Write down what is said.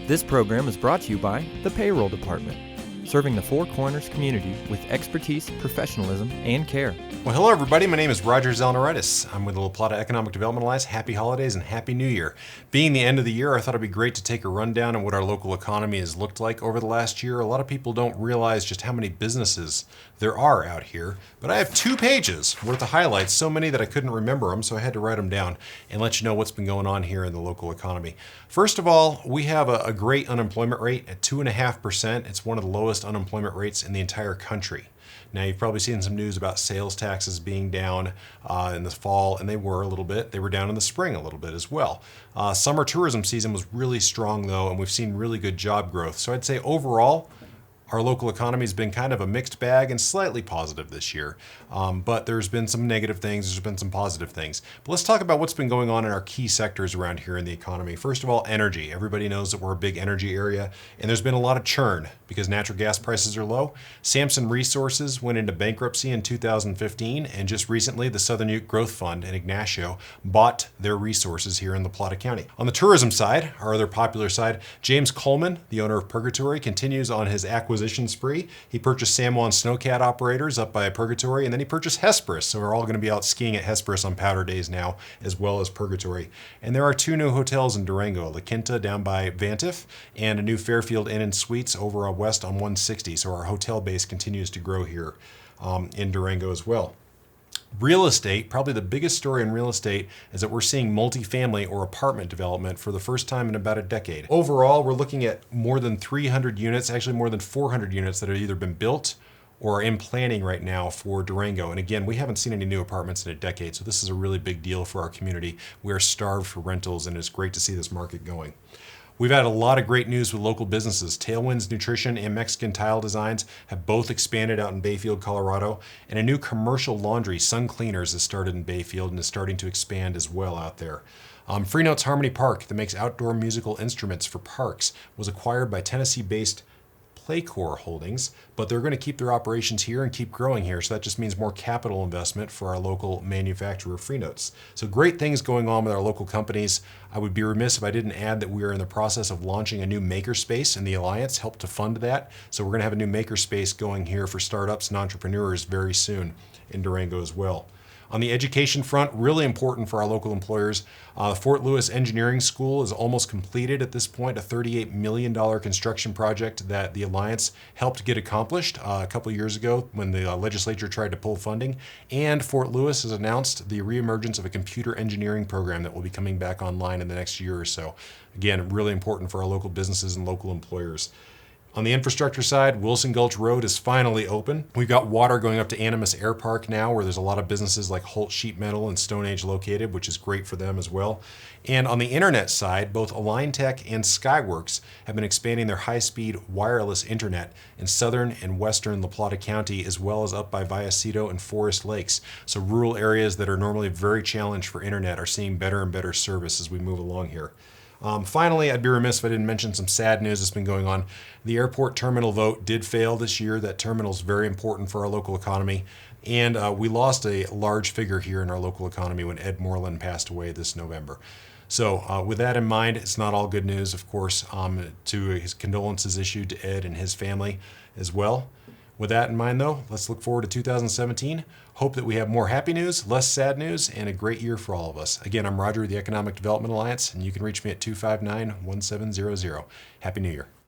This program is brought to you by the Payroll Department, serving the Four Corners community with expertise, professionalism, and care. Well, hello everybody. My name is Roger Zalneraitis. I'm with the Plata Economic Development Alliance. Happy holidays and Happy New Year. Being the end of the year, I thought it'd be great to take a rundown on what our local economy has looked like over the last year. A lot of people don't realize just how many businesses there are out here, but I have 2 pages worth of highlights, so many that I couldn't remember them, so I had to write them down and let you know what's been going on here in the local economy. First of all, we have a great unemployment rate at 2.5%. It's one of the lowest unemployment rates in the entire country. Now, you've probably seen some news about sales taxes being down in the fall, and they were a little bit. They were down in the spring a little bit as well. Summer tourism season was really strong, though, and we've seen really good job growth. So I'd say overall, our local economy has been kind of a mixed bag and slightly positive this year. But there's been some negative things, there's been some positive things. But let's talk about what's been going on in our key sectors around here in the economy. First of all, energy. Everybody knows that we're a big energy area, and there's been a lot of churn because natural gas prices are low. Samson Resources went into bankruptcy in 2015, and just recently the Southern Ute Growth Fund in Ignacio bought their resources here in La Plata County. On the tourism side, our other popular side, James Coleman, the owner of Purgatory, continues on his acquisition spree. He purchased San Juan Snowcat operators up by Purgatory, and then he purchased Hesperus. So we're all going to be out skiing at Hesperus on powder days now, as well as Purgatory. And there are 2 new hotels in Durango, La Quinta down by Vantiff, and a new Fairfield Inn and Suites over west on 160. So our hotel base continues to grow here in Durango as well. Real estate, probably the biggest story in real estate is that we're seeing multifamily or apartment development for the first time in about a decade. Overall, we're looking at more than 300 units, actually more than 400 units that have either been built or are in planning right now for Durango. And again, we haven't seen any new apartments in a decade, so this is a really big deal for our community. We're starved for rentals, and it's great to see this market going. We've had a lot of great news with local businesses. Tailwinds Nutrition and Mexican Tile Designs have both expanded out in Bayfield, Colorado, and a new commercial laundry, Sun Cleaners, has started in Bayfield and is starting to expand as well out there. Freenote's Harmony Park, that makes outdoor musical instruments for parks, was acquired by Tennessee-based Playcore Holdings, but they're going to keep their operations here and keep growing here, so that just means more capital investment for our local manufacturer, Freenotes. So great things going on with our local companies. I would be remiss if I didn't add that we are in the process of launching a new makerspace, and the Alliance helped to fund that. So we're going to have a new makerspace going here for startups and entrepreneurs very soon in Durango as well. On the education front, really important for our local employers. Fort Lewis Engineering School is almost completed at this point, a $38 million construction project that the Alliance helped get accomplished a couple of years ago when the legislature tried to pull funding. And Fort Lewis has announced the reemergence of a computer engineering program that will be coming back online in the next year or so. Again, really important for our local businesses and local employers. On the infrastructure side, Wilson Gulch Road is finally open. We've got water going up to Animas Air Park now, where there's a lot of businesses like Holt Sheet Metal and Stone Age located, which is great for them as well. And on the internet side, both AlignTech and Skyworks have been expanding their high-speed wireless internet in southern and western La Plata County, as well as up by Vallecito and Forest Lakes. So rural areas that are normally very challenged for internet are seeing better and better service as we move along here. Finally, I'd be remiss if I didn't mention some sad news that's been going on. The airport terminal vote did fail this year. That terminal is very important for our local economy. And we lost a large figure here in our local economy when Ed Moreland passed away this November. So with that in mind, it's not all good news, of course, to his condolences issued to Ed and his family as well. With that in mind, though, let's look forward to 2017. Hope that we have more happy news, less sad news, and a great year for all of us. Again, I'm Roger with the Economic Development Alliance, and you can reach me at 259-1700. Happy New Year.